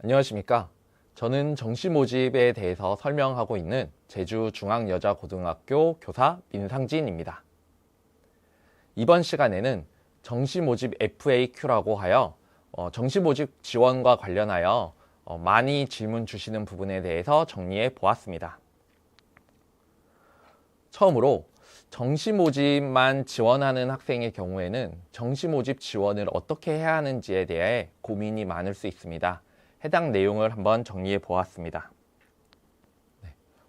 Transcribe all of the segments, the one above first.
안녕하십니까. 저는 정시 모집에 대해서 설명하고 있는 제주중앙여자고등학교 교사 민상진입니다. 이번 시간에는 정시 모집 FAQ라고 하여 정시 모집 지원과 관련하여 많이 질문 주시는 부분에 대해서 정리해 보았습니다. 처음으로 정시 모집만 지원하는 학생의 경우에는 정시 모집 지원을 어떻게 해야 하는지에 대해 고민이 많을 수 있습니다. 해당 내용을 한번 정리해 보았습니다.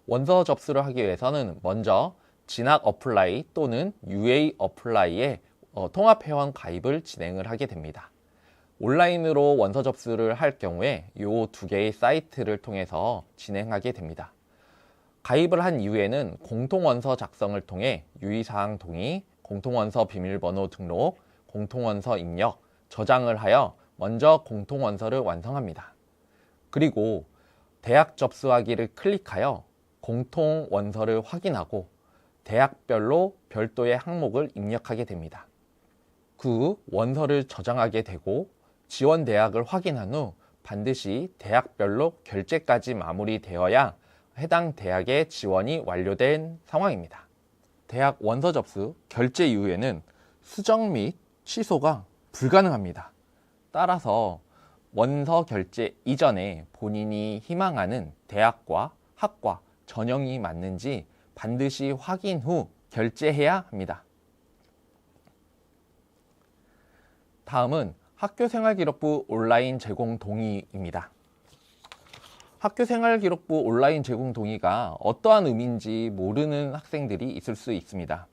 원서 접수를 하기 위해서는 먼저 진학 어플라이 또는 UA 어플라이에 통합회원 가입을 진행을 하게 됩니다. 온라인으로 원서 접수를 할 경우에 이 두 개의 사이트를 통해서 진행하게 됩니다. 가입을 한 이후에는 공통원서 작성을 통해 유의사항 동의, 공통원서 비밀번호 등록, 공통원서 입력, 저장을 하여 먼저 공통원서를 완성합니다. 그리고 대학 접수하기를 클릭하여 공통원서를 확인하고 대학별로 별도의 항목을 입력하게 됩니다. 그 원서를 저장하게 되고 지원 대학을 확인한 후 반드시 대학별로 결제까지 마무리되어야 해당 대학의 지원이 완료된 상황입니다. 대학 원서 접수, 결제 이후에는 수정 및 취소가 불가능합니다. 따라서 원서 결제 이전에 본인이 희망하는 대학과 학과 전형이 맞는지 반드시 확인 후 결제해야 합니다. 다음은 학교생활기록부 온라인 제공 동의입니다. 학교생활기록부 온라인 제공 동의가 어떠한 의미인지 모르는 학생들이 있을 수 있습니다.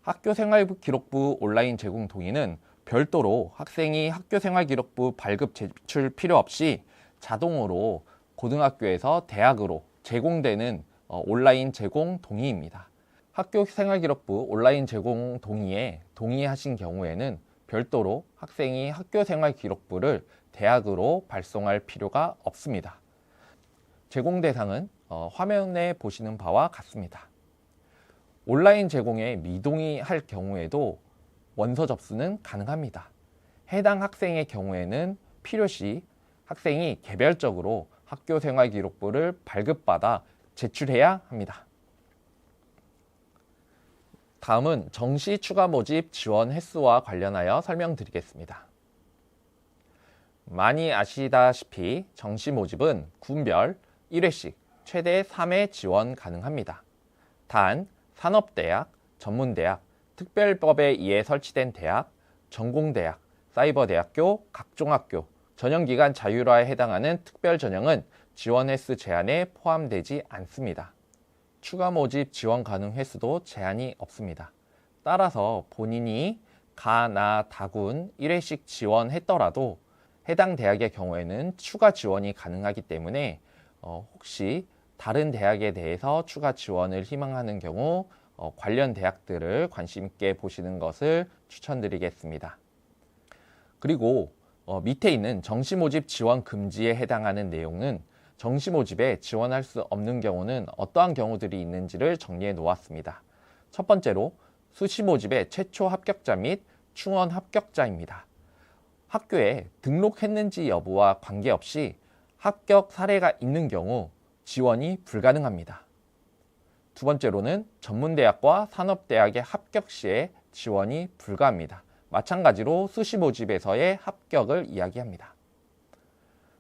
학교생활기록부 온라인 제공 동의는 별도로 학생이 학교생활기록부 발급 제출 필요 없이 자동으로 고등학교에서 대학으로 제공되는 온라인 제공 동의입니다. 학교생활기록부 온라인 제공 동의에 동의하신 경우에는 별도로 학생이 학교생활기록부를 대학으로 발송할 필요가 없습니다. 제공 대상은 화면에 보시는 바와 같습니다. 온라인 제공에 미동의할 경우에도 원서 접수는 가능합니다. 해당 학생의 경우에는 필요시 학생이 개별적으로 학교생활기록부를 발급받아 제출해야 합니다. 다음은 정시 추가 모집 지원 횟수와 관련하여 설명드리겠습니다. 많이 아시다시피 정시 모집은 군별 1회씩 최대 3회 지원 가능합니다. 단 산업대학, 전문대학, 특별법에 의해 설치된 대학, 전공대학, 사이버대학교, 각종학교, 전형기간 자율화에 해당하는 특별전형은 지원 횟수 제한에 포함되지 않습니다. 추가 모집 지원 가능 횟수도 제한이 없습니다. 따라서 본인이 가, 나, 다군 1회씩 지원했더라도 해당 대학의 경우에는 추가 지원이 가능하기 때문에 혹시 다른 대학에 대해서 추가 지원을 희망하는 경우 관련 대학들을 관심 있게 보시는 것을 추천드리겠습니다. 그리고 밑에 있는 정시 모집 지원 금지에 해당하는 내용은 정시 모집에 지원할 수 없는 경우는 어떠한 경우들이 있는지를 정리해 놓았습니다. 첫 번째로 수시 모집의 최초 합격자 및 충원 합격자입니다. 학교에 등록했는지 여부와 관계없이 합격 사례가 있는 경우 지원이 불가능합니다. 두 번째로는 전문대학과 산업대학의 합격 시에 지원이 불가합니다. 마찬가지로 수시 모집에서의 합격을 이야기합니다.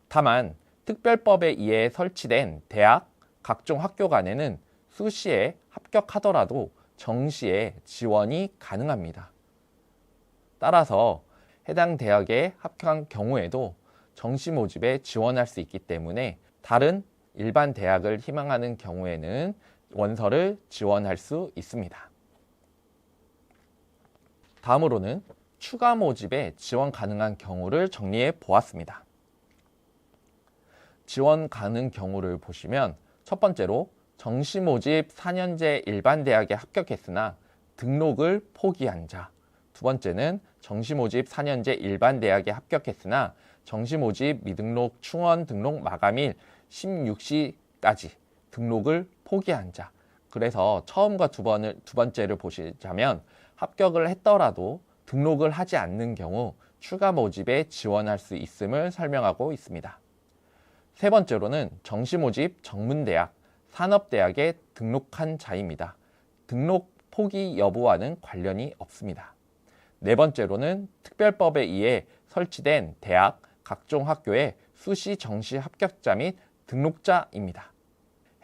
다만 특별법에 의해 설치된 대학, 각종 학교 간에는 수시에 합격하더라도 정시에 지원이 가능합니다. 따라서 해당 대학에 합격한 경우에도 정시 모집에 지원할 수 있기 때문에 다른 일반 대학을 희망하는 경우에는 원서를 지원할 수 있습니다. 다음으로는 추가 모집에 지원 가능한 경우를 정리해 보았습니다. 지원 가능 경우를 보시면 첫 번째로 정시 모집 4년제 일반 대학에 합격했으나 등록을 포기한 자. 두 번째는 정시 모집 4년제 일반 대학에 합격했으나 정시 모집 미등록 충원 등록 마감일 16시까지 등록을 포기한 자. 그래서 처음과 두 번째를 보시자면 합격을 했더라도 등록을 하지 않는 경우 추가 모집에 지원할 수 있음을 설명하고 있습니다. 세 번째로는 정시 모집 전문대학, 산업대학에 등록한 자입니다. 등록 포기 여부와는 관련이 없습니다. 네 번째로는 특별법에 의해 설치된 대학, 각종 학교의 수시 정시 합격자 및 등록자입니다.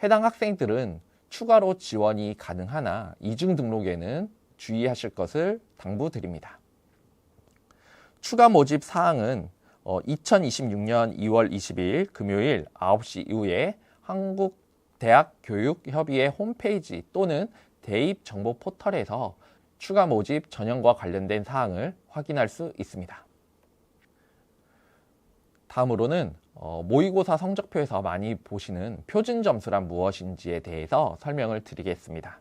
해당 학생들은 추가로 지원이 가능하나 이중 등록에는 주의하실 것을 당부드립니다. 추가 모집 사항은 2026년 2월 22일 금요일 9시 이후에 한국대학교육협의회 홈페이지 또는 대입 정보 포털에서 추가 모집 전형과 관련된 사항을 확인할 수 있습니다. 다음으로는 모의고사 성적표에서 많이 보시는 표준 점수란 무엇인지에 대해서 설명을 드리겠습니다.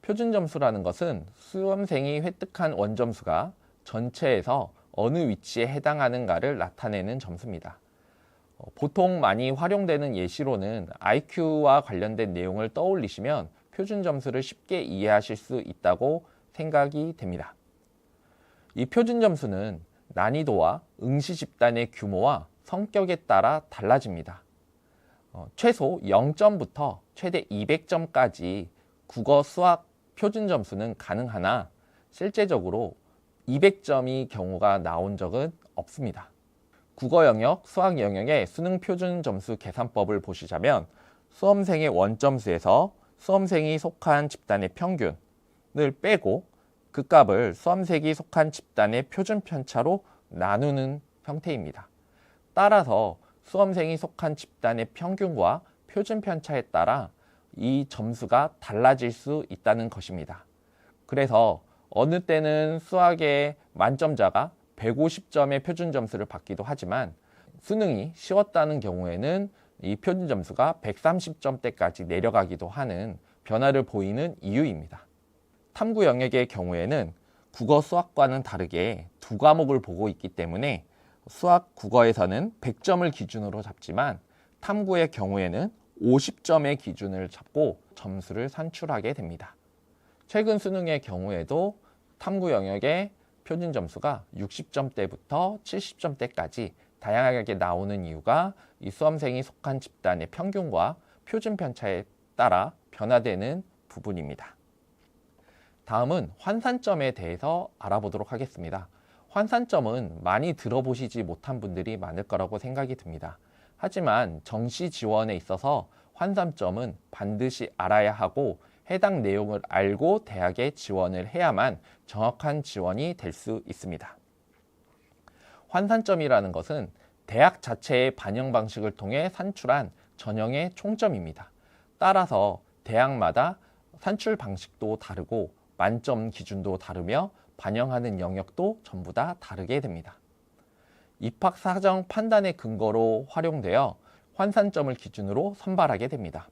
표준 점수라는 것은 수험생이 획득한 원점수가 전체에서 어느 위치에 해당하는가를 나타내는 점수입니다. 보통 많이 활용되는 예시로는 IQ와 관련된 내용을 떠올리시면 표준 점수를 쉽게 이해하실 수 있다고 생각이 됩니다. 이 표준 점수는 난이도와 응시 집단의 규모와 성격에 따라 달라집니다. 최소 0점부터 최대 200점까지 국어, 수학 표준 점수는 가능하나 실제적으로 200점이 경우가 나온 적은 없습니다. 국어 영역, 수학 영역의 수능 표준 점수 계산법을 보시자면 수험생의 원점수에서 수험생이 속한 집단의 평균을 빼고 그 값을 수험생이 속한 집단의 표준 편차로 나누는 형태입니다. 따라서 수험생이 속한 집단의 평균과 표준 편차에 따라 이 점수가 달라질 수 있다는 것입니다. 그래서 어느 때는 수학의 만점자가 150점의 표준 점수를 받기도 하지만 수능이 쉬웠다는 경우에는 이 표준 점수가 130점대까지 내려가기도 하는 변화를 보이는 이유입니다. 탐구 영역의 경우에는 국어, 수학과는 다르게 두 과목을 보고 있기 때문에 수학, 국어에서는 100점을 기준으로 잡지만 탐구의 경우에는 50점의 기준을 잡고 점수를 산출하게 됩니다. 최근 수능의 경우에도 탐구 영역의 표준 점수가 60점대부터 70점대까지 다양하게 나오는 이유가 이 수험생이 속한 집단의 평균과 표준 편차에 따라 변화되는 부분입니다. 다음은 환산점에 대해서 알아보도록 하겠습니다. 환산점은 많이 들어보시지 못한 분들이 많을 거라고 생각이 듭니다. 하지만 정시 지원에 있어서 환산점은 반드시 알아야 하고 해당 내용을 알고 대학에 지원을 해야만 정확한 지원이 될 수 있습니다. 환산점이라는 것은 대학 자체의 반영 방식을 통해 산출한 전형의 총점입니다. 따라서 대학마다 산출 방식도 다르고 만점 기준도 다르며 반영하는 영역도 전부 다 다르게 됩니다. 입학 사정 판단의 근거로 활용되어 환산점을 기준으로 선발하게 됩니다.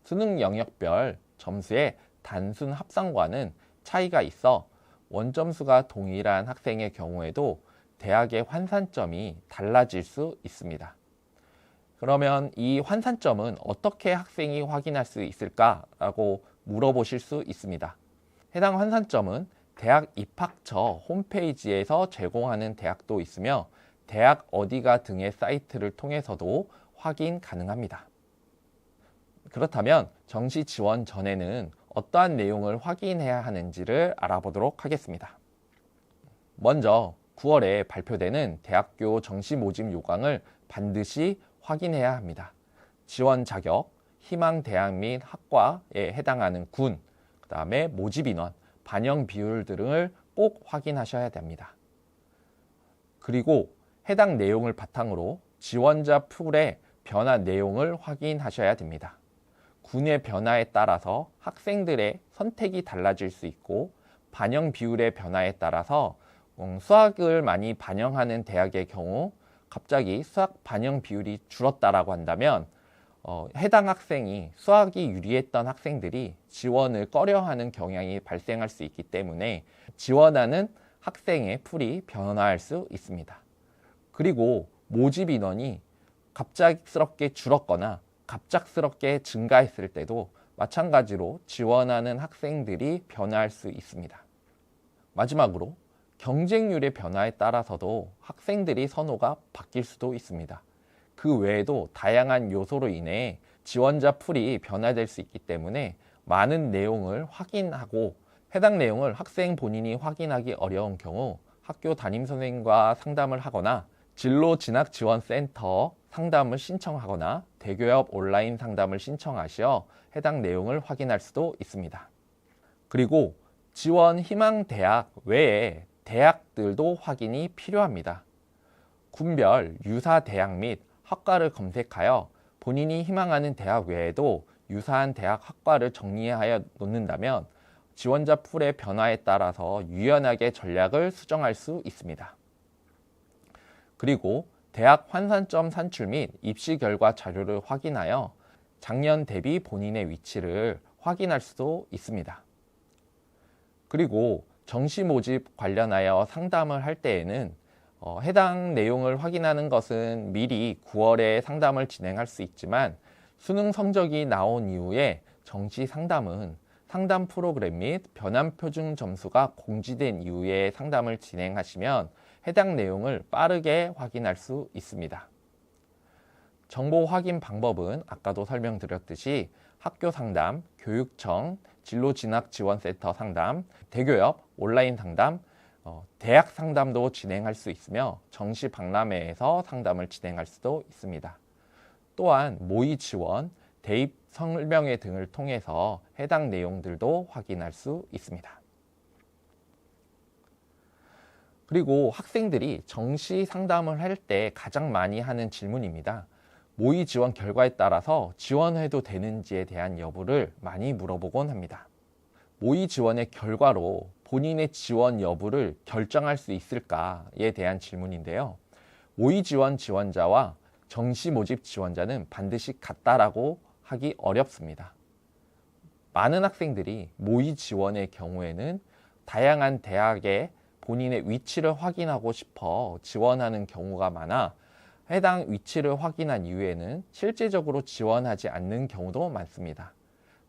수능 영역별 점수의 단순 합산과는 차이가 있어 원점수가 동일한 학생의 경우에도 대학의 환산점이 달라질 수 있습니다. 그러면 이 환산점은 어떻게 학생이 확인할 수 있을까라고 물어보실 수 있습니다. 해당 환산점은 대학 입학처 홈페이지에서 제공하는 대학도 있으며 대학 어디가 등의 사이트를 통해서도 확인 가능합니다. 그렇다면 정시 지원 전에는 어떠한 내용을 확인해야 하는지를 알아보도록 하겠습니다. 먼저 9월에 발표되는 대학교 정시 모집 요강을 반드시 확인해야 합니다. 지원 자격, 희망 대학 및 학과에 해당하는 군, 그 다음에 모집 인원, 반영 비율 등을 꼭 확인하셔야 됩니다. 그리고 해당 내용을 바탕으로 지원자 풀의 변화 내용을 확인하셔야 됩니다. 군의 변화에 따라서 학생들의 선택이 달라질 수 있고 반영 비율의 변화에 따라서 수학을 많이 반영하는 대학의 경우 갑자기 수학 반영 비율이 줄었다라고 한다면 해당 학생이 수학이 유리했던 학생들이 지원을 꺼려하는 경향이 발생할 수 있기 때문에 지원하는 학생의 풀이 변화할 수 있습니다. 그리고 모집 인원이 갑작스럽게 줄었거나 갑작스럽게 증가했을 때도 마찬가지로 지원하는 학생들이 변화할 수 있습니다. 마지막으로 경쟁률의 변화에 따라서도 학생들이 선호가 바뀔 수도 있습니다. 그 외에도 다양한 요소로 인해 지원자 풀이 변화될 수 있기 때문에 많은 내용을 확인하고 해당 내용을 학생 본인이 확인하기 어려운 경우 학교 담임선생님과 상담을 하거나 진로진학지원센터 상담을 신청하거나 대교협 온라인 상담을 신청하시어 해당 내용을 확인할 수도 있습니다. 그리고 지원 희망 대학 외에 대학들도 확인이 필요합니다. 군별 유사 대학 및 학과를 검색하여 본인이 희망하는 대학 외에도 유사한 대학 학과를 정리하여 놓는다면 지원자 풀의 변화에 따라서 유연하게 전략을 수정할 수 있습니다. 그리고 대학 환산점 산출 및 입시 결과 자료를 확인하여 작년 대비 본인의 위치를 확인할 수도 있습니다. 그리고 정시 모집 관련하여 상담을 할 때에는 해당 내용을 확인하는 것은 미리 9월에 상담을 진행할 수 있지만 수능 성적이 나온 이후에 정시 상담은 상담 프로그램 및 변환 표준 점수가 공지된 이후에 상담을 진행하시면 해당 내용을 빠르게 확인할 수 있습니다. 정보 확인 방법은 아까도 설명드렸듯이 학교 상담, 교육청, 진로진학지원센터 상담, 대교협, 온라인 상담, 대학 상담도 진행할 수 있으며 정시 박람회에서 상담을 진행할 수도 있습니다. 또한 모의 지원, 대입 설명회 등을 통해서 해당 내용들도 확인할 수 있습니다. 그리고 학생들이 정시 상담을 할 때 가장 많이 하는 질문입니다. 모의 지원 결과에 따라서 지원해도 되는지에 대한 여부를 많이 물어보곤 합니다. 모의 지원의 결과로 본인의 지원 여부를 결정할 수 있을까에 대한 질문인데요. 모의 지원 지원자와 정시 모집 지원자는 반드시 같다라고 하기 어렵습니다. 많은 학생들이 모의 지원의 경우에는 다양한 대학에 본인의 위치를 확인하고 싶어 지원하는 경우가 많아 해당 위치를 확인한 이후에는 실제적으로 지원하지 않는 경우도 많습니다.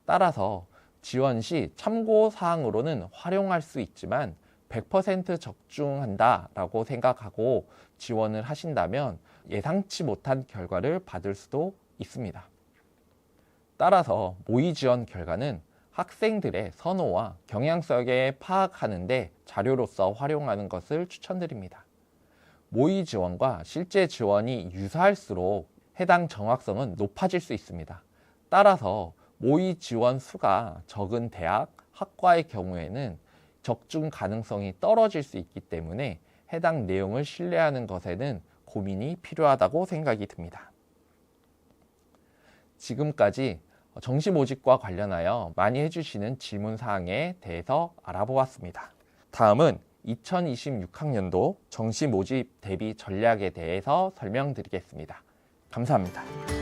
따라서 지원 시 참고사항으로는 활용할 수 있지만 100% 적중한다라고 생각하고 지원을 하신다면 예상치 못한 결과를 받을 수도 있습니다. 따라서 모의 지원 결과는 학생들의 선호와 경향성에 파악하는 데 자료로서 활용하는 것을 추천드립니다. 모의 지원과 실제 지원이 유사할수록 해당 정확성은 높아질 수 있습니다. 따라서 모의 지원 수가 적은 대학, 학과의 경우에는 적중 가능성이 떨어질 수 있기 때문에 해당 내용을 신뢰하는 것에는 고민이 필요하다고 생각이 듭니다. 지금까지 정시 모집과 관련하여 많이 해주시는 질문 사항에 대해서 알아보았습니다. 다음은 2026학년도 정시 모집 대비 전략에 대해서 설명드리겠습니다. 감사합니다.